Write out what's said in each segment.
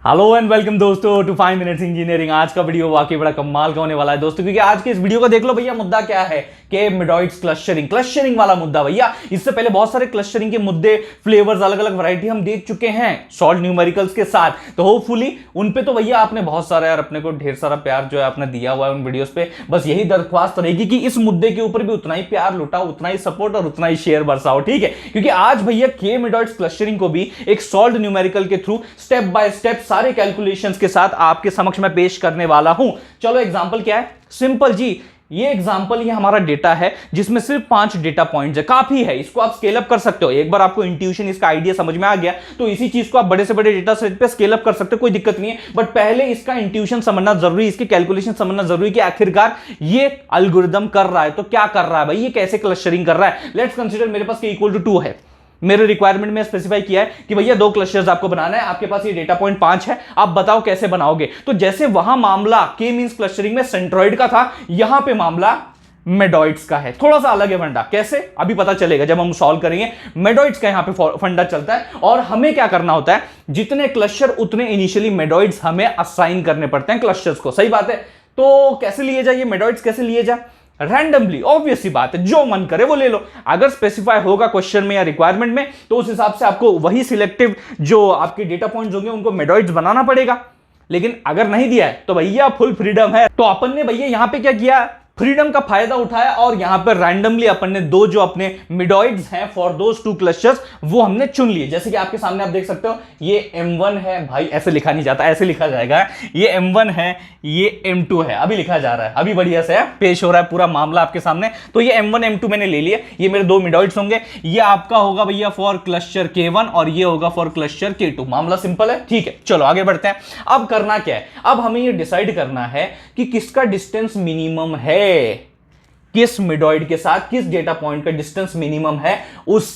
Hello and welcome दोस्तों to 5 minutes engineering. आज का वीडियो वाकई बड़ा कमाल का होने वाला है दोस्तों, क्योंकि आज के इस वीडियो को देख लो भैया। मुद्दा क्या है कि मिडॉइड्स क्लस्टरिंग वाला मुद्दा भैया। इससे पहले बहुत सारे क्लस्टरिंग के मुद्दे, फ्लेवर्स, अलग अलग वैरायटी हम देख चुके हैं सॉल्व न्यूमेरिकल्स के साथ। तो होपफुली उन पे तो भैया आपने बहुत सारा यार अपने को ढेर सारा प्यार जो है आपने दिया हुआ है उन वीडियोस पे। बस यही दरख्वास्त रहेगी कि इस मुद्दे के ऊपर भी उतना ही प्यार लुटाओ, उतना ही सपोर्ट और उतना ही शेयर बरसाओ, ठीक है। क्योंकि आज भैया के मिडॉइड्स क्लस्टरिंग को भी एक सॉल्व न्यूमेरिकल के थ्रू स्टेप बाय स्टेप सारे कैलकुलेशन के साथ आपके समक्ष में पेश करने वाला हूं। चलो एग्जांपल क्या है, सिंपल जी। ये एग्जांपल ये हमारा डेटा है जिसमें सिर्फ 5 डेटा पॉइंट्स है, काफी है। इसको आप स्केल अप कर सकते हो। एक बार आपको इंट्यूशन, इसका आइडिया समझ में आ गया तो इसी चीज को आप बड़े से बड़े डेटा सेट पे स्केल अप कर सकते हो, कोई दिक्कत नहीं है। बट पहले इसका इंट्यूशन समझना जरूरी, इसकी कैलकुलेशन समझना जरूरी कि आखिरकार ये एल्गोरिदम कर रहा है तो क्या कर रहा है भाई, ये कैसे क्लस्टरिंग कर रहा है। लेट्स कंसीडर मेरे पास के इक्वल टू 2 है। मेरे रिक्वायरमेंट में स्पेसिफाई किया है कि भैया 2 क्लस्टर्स आपको बनाना है, आपके पास ये डेटा पॉइंट 5 है, आप बताओ कैसे बनाओगे। तो जैसे वहां मामला के मींस क्लस्टरिंग में सेंट्रॉइड का था, यहां पे मामला मेडॉइड्स का है। थोड़ा सा अलग है फंडा, कैसे अभी पता चलेगा जब हम सॉल्व करेंगे। मेडॉइड्स का यहां पे फंडा चलता है और हमें क्या करना होता है, जितने क्लस्टर उतने इनिशियली मेडॉइड्स हमें असाइन करने पड़ते हैं क्लस्टर्स को। सही बात है। तो कैसे लिए जाए ये मेडॉइड्स, कैसे लिए जाए? रैंडमली, ऑब्वियस सी बात है, जो मन करे वो ले लो। अगर स्पेसिफाई होगा क्वेश्चन में या रिक्वायरमेंट में तो उस हिसाब से आपको वही सिलेक्टिव जो आपके डेटा पॉइंट्स होंगे उनको मेडॉइड्स बनाना पड़ेगा। लेकिन अगर नहीं दिया है तो भैया फुल फ्रीडम है। तो अपन ने भैया यहां पे क्या किया, फ्रीडम का फायदा उठाया और यहां पर रैंडमली अपन ने दो जो अपने मिडॉइड्स हैं फॉर दोस 2 क्लस्टर्स वो हमने चुन लिए। जैसे कि आपके सामने आप देख सकते हो ये M1 है भाई, ऐसे लिखा नहीं जाता, ऐसे लिखा जाएगा। ये M1 है, ये M2 है, अभी लिखा जा रहा है, अभी बढ़िया से पेश हो रहा है पूरा मामला आपके सामने। तो ये M1 M2 मैंने ले लिया, ये मेरे 2 मिडॉइड्स होंगे। ये आपका होगा भैया फॉर क्लस्टर K1 और ये होगा फॉर क्लस्टर K2। मामला सिंपल है, ठीक है। चलो आगे बढ़ते हैं। अब करना क्या है, अब हमें ये डिसाइड करना है कि किसका डिस्टेंस मिनिमम है, किस मिडॉइड के साथ किस डेटा पॉइंट का डिस्टेंस मिनिमम है, उस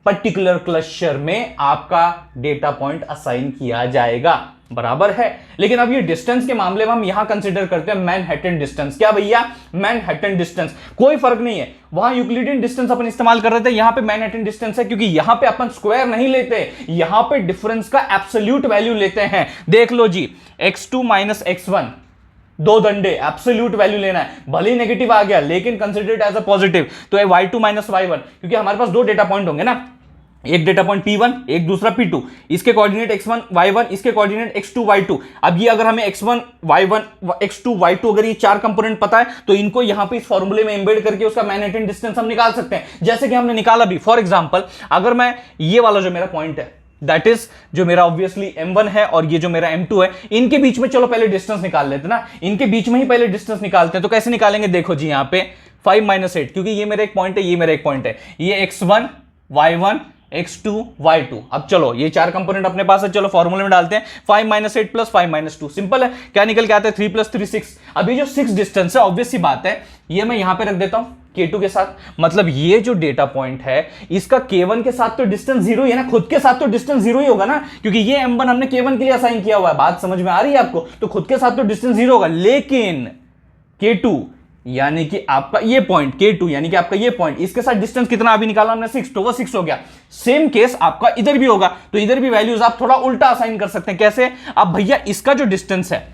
पर्टिकुलर क्लस्टर में आपका डेटा पॉइंट असाइन किया जाएगा। बराबर है। लेकिन अब ये डिस्टेंस के मामले में हम यहां कंसीडर करते हैं मैनहट्टन डिस्टेंस। क्या भैया? Manhattan distance. कोई फर्क नहीं है, वहां यूक्लिडियन डिस्टेंस अपन इस्तेमाल कर रहे थे, यहां पे मैनहट्टन डिस्टेंस है, क्योंकि यहां पे अपन स्क्वायर नहीं लेते, यहां पे डिफरेंस का एब्सोल्यूट वैल्यू लेते हैं। देख लो जी, x2 माइनस x1, 2 दंडे, एब्सोल्यूट वैल्यू लेना है। भले ही नेगेटिव आ गया लेकिन consider it as a positive. तो y2 माइनस y1, क्योंकि हमारे पास 2 डेटा पॉइंट होंगे ना, एक डेटा पॉइंट P1 एक दूसरा P2, इसके कोऑर्डिनेट x1 y1, इसके कोऑर्डिनेट x2 y2। अब ये अगर हमें x1 y1 x2 y2 अगर ये 4 कंपोनेंट पता है तो इनको यहां पे इस फॉर्मूले में एम्बेड करके उसका मैनहट्टन डिस्टेंस हम निकाल सकते हैं, जैसे कि हमने निकाला भी। फॉर एग्जांपल अगर मैं ये वाला जो मेरा पॉइंट है, दैट इज जो मेरा ऑब्वियसली M1 है और ये जो मेरा M2 है, इनके बीच में चलो पहले डिस्टेंस निकाल लेते ना, इनके बीच में ही पहले डिस्टेंस निकालते हैं। तो कैसे निकालेंगे, देखो जी यहां पे 5 माइनस 8, क्योंकि ये मेरा एक पॉइंट है, ये मेरा एक पॉइंट है, ये x1 y1 x2 y2। अब चलो ये 4 कंपोनेंट अपने पास है, चलो फॉर्मूले में डालते हैं। 5 माइनस 8 प्लस 5 माइनस 2, सिंपल है। क्या निकल के आता है? 3 प्लस 3 6। अभी जो 6 डिस्टेंस है, ऑब्वियस सी बात है, ये मैं यहां पे रख देता हूं K2 के साथ। मतलब ये जो डेटा पॉइंट है इसका K1 के साथ तो डिस्टेंस 0 ही है ना, खुद के साथ तो डिस्टेंस 0 ही होगा ना, क्योंकि ये M1 हमने K1 के लिए असाइन किया हुआ है। बात समझ में आ रही है आपको? तो खुद के साथ तो डिस्टेंस 0 होगा। लेकिन K2 यानी कि आपका ये पॉइंट K2 यानी कि आपका ये पॉइंट, इसके साथ डिस्टेंस कितना अभी निकाला हमने? 6, तो वो 6 हो गया। सेम केस आपका इधर भी होगा, तो इधर भी वैल्यूज आप थोड़ा उल्टा असाइन कर सकते हैं। कैसे? अब भैया इसका जो डिस्टेंस है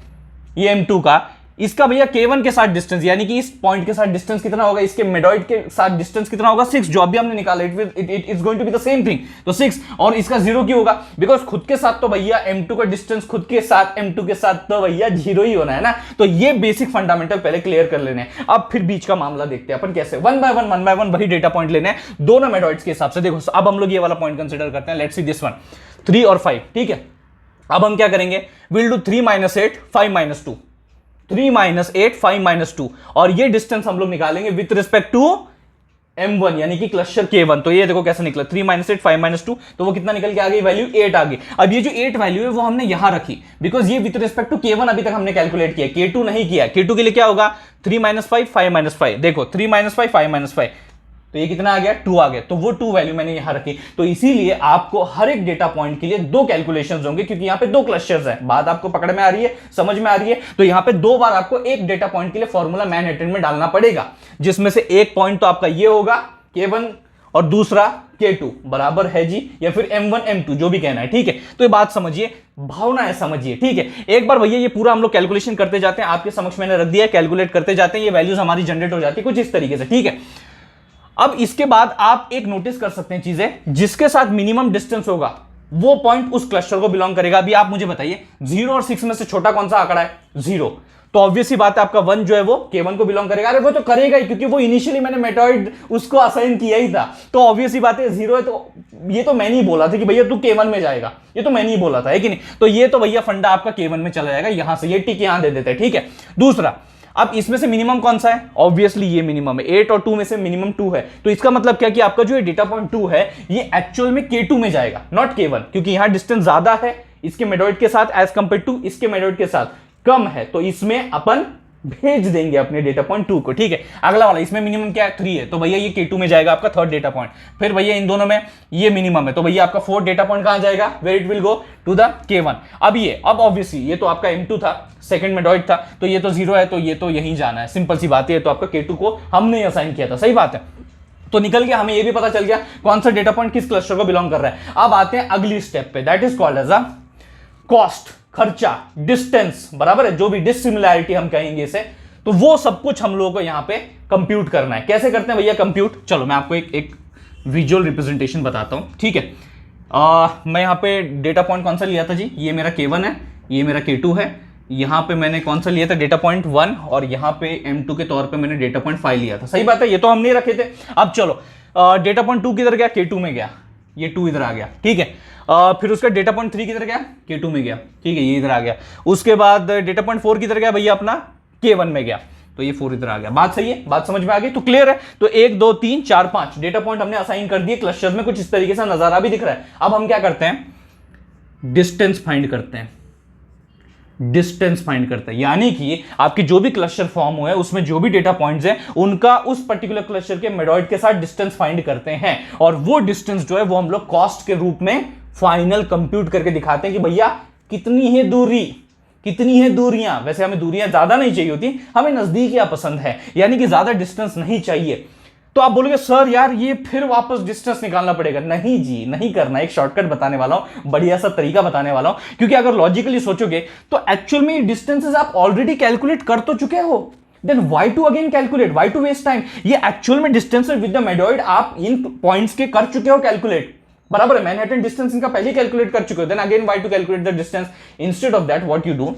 ये M2 का, इसका भैया K1 के साथ डिस्टेंस यानी कि इस पॉइंट के साथ डिस्टेंस कितना होगा, इसके मिडॉइड के साथ डिस्टेंस कितना होगा? 6, जो अभी हमने निकाला। It is going to be the same thing. तो 6 और इसका 0 क्यों होगा? बिकॉज खुद के साथ तो भैया M2 का डिस्टेंस खुद के साथ M2 के साथ तो भैया 0 ही होना है ना। तो ये बेसिक फंडामेंटल पहले क्लियर कर लेने हैं। अब फिर बीच का मामला देखते हैं अपन कैसे, वन बाय वन वही डेटा पॉइंट लेने हैं दोनों मेडॉइड्स के हिसाब से। देखो अब हम लोग ये वाला पॉइंट कंसिडर करते हैं। लेट्स सी दिस वन, 3 और 5, ठीक है। अब हम क्या करेंगे, will do 3 minus 8 5 minus 2, 3 minus 8 5 minus 2, और ये डिस्टेंस हम लोग निकालेंगे विथ रिस्पेक्ट टू M1 यानी कि क्लस्टर K1। तो ये देखो कैसे निकला, 3 माइनस 8 5 माइनस 2, तो वो कितना निकल के आ गई? वैल्यू 8 आ गई। अब ये जो 8 वैल्यू है वो हमने यहां रखी, बिकॉज ये विथ रिस्पेक्ट टू K1 अभी तक हमने कैलकुलेट किया, K2 नहीं किया। K2 के लिए क्या होगा? 3 माइनस 5 5 माइनस 5, देखो 3 माइनस 5 5 माइनस 5, तो ये कितना आ गया? 2 आ गया। तो वो 2 वैल्यू मैंने यहां रखी। तो इसीलिए आपको हर एक डेटा पॉइंट के लिए 2 कैलकुलेशंस होंगे, क्योंकि यहां पे 2 क्लस्टर्स हैं। बात आपको पकड़ में आ रही है, समझ में आ रही है? तो यहां पे 2 बार आपको एक डेटा पॉइंट के लिए फॉर्मूला मैनहट्टन में डालना पड़ेगा, जिसमें से एक पॉइंट तो आपका ये होगा K1 और दूसरा K2 बराबर है जी, या फिर M1 M2 जो भी कहना है, ठीक है। तो ये बात समझिए, भावना है, समझिए, ठीक है। एक बार भैया ये पूरा हम लोग कैलकुलेशन करते जाते हैं, आपके समक्ष मैंने रख दिया है, कैलकुलेट करते जाते हैं, ये वैल्यूज हमारी जनरेट हो जाती है कुछ इस तरीके से, ठीक है। अब इसके बाद आप एक नोटिस कर सकते हैं चीजें, जिसके साथ मिनिमम डिस्टेंस होगा वो पॉइंट उस क्लस्टर को बिलोंग करेगा। अभी आप मुझे बताइए 0 और 6 में से छोटा कौन सा आंकड़ा है? 0। तो ऑब्वियस ही बात है आपका 1 जो है वो K1 को बिलोंग करेगा। अरे वो तो करेगा ही, क्योंकि वो इनिशियली मैंने मेथड उसको असाइन किया ही था। तो ऑब्वियस ही बात है 0 है, तो ये तो मैं नहीं बोला था कि भैया तू K1 में जाएगा, ये तो मैं नहीं बोला था, है कि नहीं। तो ये तो भैया फंडा आपका K1 में चला जाएगा, यहां से ये टिक यहां दे देते हैं, ठीक है। दूसरा, अब इसमें से मिनिमम कौन सा है? ऑब्वियसली ये मिनिमम है, 8 और 2 में से मिनिमम 2 है। तो इसका मतलब क्या कि आपका जो ये डेटा पॉइंट 2 है ये एक्चुअल में K2 में जाएगा, नॉट K1, क्योंकि यहां डिस्टेंस ज्यादा है इसके मेडोइड के साथ एज कंपेयर टू इसके मेडोइड के साथ कम है, तो इसमें अपन भेज देंगे अपने डेटा पॉइंट 2 को, ठीक है। अगला वाला, इसमें मिनिमम क्या है? 3 है, तो भैया ये K2 में जाएगा आपका थर्ड डेटा पॉइंट। फिर भैया इन दोनों में ये मिनिमम है, तो भैया आपका फोर्थ डेटा पॉइंट कहां जाएगा? Where it will go to the K1। अब ऑब्वियसली ये तो आपका M2 था, सेकंड मेडोइड था, तो ये तो 0 है, तो ये तो यहीं जाना है, सिंपल सी बात है। तो आपका K2 को हमने असाइन किया था, सही बात है। तो निकल गया, हमें ये भी पता चल गया कौन सा डेटा पॉइंट किस क्लस्टर को बिलोंग कर रहा है। अब आते हैं अगली स्टेप पे, that is called as a cost, खर्चा, डिस्टेंस, बराबर है, जो भी डिसिमिलैरिटी हम कहेंगे इसे। तो वो सब कुछ हम लोगों को यहां पे कंप्यूट करना है। कैसे करते हैं भैया कंप्यूट? चलो मैं आपको एक विजुअल रिप्रेजेंटेशन बताता हूं, ठीक है। मैं यहां पे डेटा पॉइंट कौन सा लिया था जी? ये मेरा K1 है, ये मेरा K2 है। यहां पे मैंने कौन सा लिया था? डेटा पॉइंट 1, और यहां पे M2 के तौर पे मैंने डेटा पॉइंट 5 लिया था, सही बात है, ये तो हमने रखे थे। अब चलो डेटा पॉइंट 2 किधर गया? K2 में गया, ये 2 इधर आ गया, ठीक है। फिर उसका डेटा पॉइंट 3 किधर गया? K2 में गया, ठीक है, ये इधर आ गया। उसके बाद डेटा पॉइंट 4 किधर गया भैया? अपना K1 में गया, तो ये 4 इधर आ गया। बात सही है, बात समझ में आ गई? तो क्लियर है। तो 1 2 3 4 5 डेटा पॉइंट हमने असाइन कर दिए क्लस्टर्स में, कुछ इस तरीके से नजारा भी दिख रहा है। अब हम क्या करते हैं? डिस्टेंस फाइंड करते हैं, डिस्टेंस फाइंड करते हैं, यानी कि आपके जो भी क्लस्टर फॉर्म हुए उसमें जो भी डेटा पॉइंट्स हैं उनका उस पर्टिकुलर क्लस्टर के मेडोइड के साथ डिस्टेंस फाइंड करते हैं, और वो डिस्टेंस जो है वो हम लोग कॉस्ट के रूप में फाइनल कंप्यूट करके दिखाते हैं कि भैया कितनी है दूरी, कितनी है दूरियां। वैसे हमें दूरियां ज्यादा नहीं चाहिए होती, हमें नजदीकियां पसंद है, यानी कि ज्यादा डिस्टेंस नहीं चाहिए। तो आप बोलोगे सर यार ये फिर वापस डिस्टेंस निकालना पड़ेगा। नहीं जी, नहीं करना। एक शॉर्टकट बताने वाला हूं, बढ़िया सा तरीका बताने वाला हूं, क्योंकि अगर लॉजिकली सोचोगे तो एक्चुअल में डिस्टेंसेस आप ऑलरेडी कैलकुलेट कर तो चुके हो, then why to again calculate, why to waste time. ये एक्चुअल में डिस्टेंसेस विद द मेडोइड आप इन पॉइंट्स के कर चुके हो कैलकुलेट, बराबर है। मैनहट्टन डिस्टेंस इनका पहले कैलकुलेट कर चुके हो, then again why to calculate the distance. Instead of that what you do,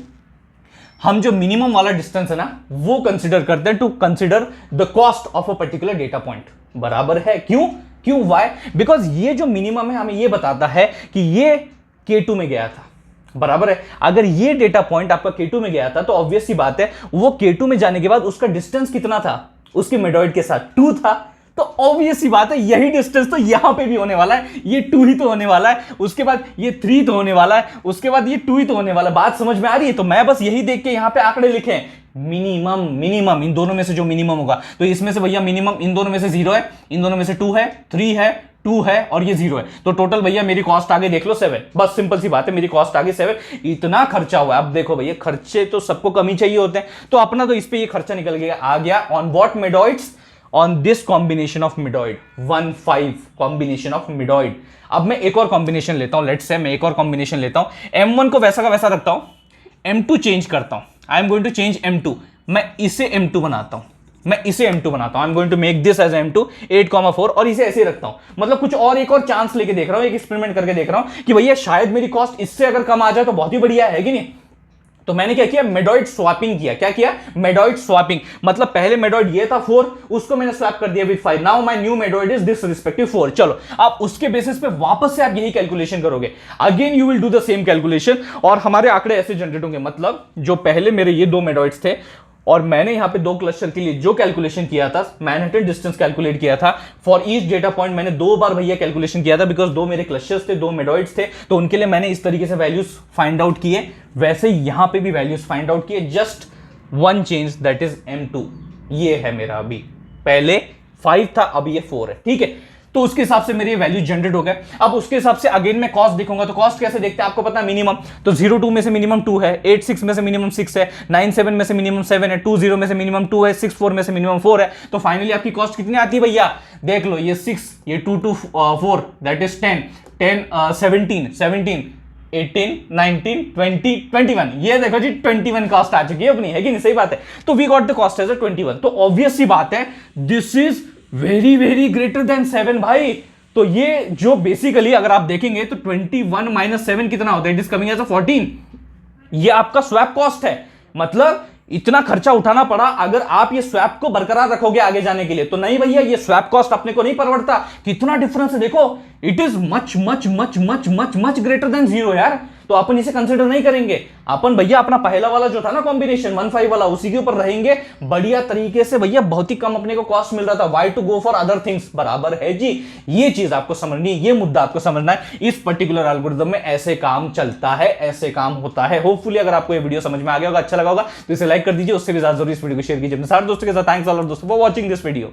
हम जो मिनिमम वाला डिस्टेंस है ना वो कंसीडर करते हैं to consider the cost of a particular data point, बराबर है। क्यों व्हाई? बिकॉज ये जो मिनिमम है हमें ये बताता है कि ये K2 में गया था, बराबर है। अगर ये डेटा पॉइंट आपका K2 में गया था तो ऑब्वियस सी बात है वो K2 में जाने के बाद उसका डिस्टेंस कितना था उसके मेडोइड के साथ? 2 था। तो ऑब्वियस सी बात है यही डिस्टेंस तो यहां पे भी होने वाला है, ये 2 ही तो होने वाला है, उसके बाद ये 3 तो होने वाला है, उसके बाद ये 2 ही तो होने वाला है। बात समझ में आ रही है? तो मैं बस यही देख के यहां पे आंकड़े लिखे, मिनिमम इन दोनों में से जो मिनिमम होगा। तो इसमें से भैया मिनिमम इन दोनों में से 0 है, इन दोनों में से 2 है, 3 है, 2 है और ये 0 है। तो टोटल भैया मेरी कॉस्ट आगे देख लो 7। बस सिंपल सी बात है, मेरी कॉस्ट आगे 7। इतना खर्चा हुआ है। अब देखो भैया खर्चे तो सबको कम ही चाहिए होते हैं, तो अपना तो इस पे ये खर्चा निकल गया, आ गया on what medoids, on this combination of medoid, 1-5 combination of medoid. अब मैं एक और कॉम्बिनेशन लेता हूं, लेट्स से मैं एक और कॉम्बिनेशन लेता हूं, M1 को वैसा का वैसा रखता हूं, M2 चेंज करता हूं, I am going to change M2, मैं इसे M2 बनाता हूं, मैं इसे M2 बनाता हूं, I am going to make this as M2 8,4 और इसे ऐसे ही रखता हूं। मतलब कुछ और एक और चांस लेके देख रहा हूं, एक एक्सपेरिमेंट करके देख रहा हूं कि भैया शायद मेरी कॉस्ट इससे अगर कम आ जाए तो बहुत ही बढ़िया है कि नहीं। तो मैंने क्या किया? मेडोइड स्वैपिंग किया। क्या किया? मेडोइड स्वैपिंग। मतलब पहले मेडोइड ये था 4, उसको मैंने स्वैप कर दिया with 5। Now my new medoid is this respective 4। चलो आप उसके बेसिस पे वापस से आप यही कैलकुलेशन करोगे, again you will do the same calculation और हमारे आंकड़े ऐसे जनरेट होंगे। मतलब जो पहले मेरे ये 2 मेडोइड्स थे और मैंने यहां पे 2 क्लस्टर के लिए जो कैलकुलेशन किया था, मैनहट्टन डिस्टेंस कैलकुलेट किया था फॉर ईच डेटा पॉइंट, मैंने 2 बार भैया कैलकुलेशन किया था बिकॉज 2 मेरे क्लस्टर्स थे, 2 मेडोइड्स थे, तो उनके लिए मैंने इस तरीके से वैल्यूज फाइंड आउट किए। वैसे यहां पे भी वैल्यूज फाइंड आउट किए, just 1 change, that is M2। ये है मेरा, अभी पहले 5 था अब ये 4 है, ठीक है। तो उसके हिसाब से मेरे वैल्यू जनरेट हो गए। अब उसके हिसाब से अगेन मैं कॉस्ट देखूंगा, तो कॉस्ट कैसे देखते हैं आपको पता है, मिनिमम तो 02 में से मिनिमम 2 है, 86 में से मिनिमम 6 है, 97 में से मिनिमम 7 है, 20 में से मिनिमम 2 है, 64 में से मिनिमम 4 है। तो फाइनली आपकी कॉस्ट कितनी आती है भैया, देख लो, ये 6, ये 2 to 4 दैट इज 10, 17, 18, 19, 20, 21, ये देखो जी 21 कॉस्ट आ चुकी है अपनी, है कि नहीं, सही बात है। तो we got the cost as 21, तो ऑब्वियस सी बात है this is very very greater than 7 भाई। तो ये जो बेसिकली अगर आप देखेंगे तो 21 माइनस 7 कितना होता है, इट इज कमिंग एज 14। ये आपका स्वैप कॉस्ट है, मतलब इतना खर्चा उठाना पड़ा अगर आप ये स्वैप को बरकरार रखोगे आगे जाने के लिए, तो नहीं भैया ये स्वैप कॉस्ट अपने को नहीं परवड़ता। कितना डिफरेंस है देखो, it is much much much much much much greater than 0 यार। तो अपन इसे कंसिडर नहीं करेंगे, अपन भैया अपना पहला वाला जो था ना कॉम्बिनेशन 1-5 वाला, उसी के ऊपर रहेंगे बढ़िया तरीके से। भैया बहुत ही कम अपने को कॉस्ट मिल रहा था, why to go for other things, बराबर है जी। ये चीज आपको समझनी है, ये मुद्दा आपको समझना है। इस पर्टिकुलर एल्गोरिथम में ऐसे काम चलता है, ऐसे काम होता है। होपफुली अगर आपको ये वीडियो समझ में आ गया होगा, अच्छा लगा होगा, तो इसे लाइक कर दीजिए, उससे भी ज्यादा जरूरी इस वीडियो को शेयर कीजिए अपने सारे दोस्तों के साथ। थैंक्स ऑल दोस्तों फॉर वॉचिंग दिस वीडियो।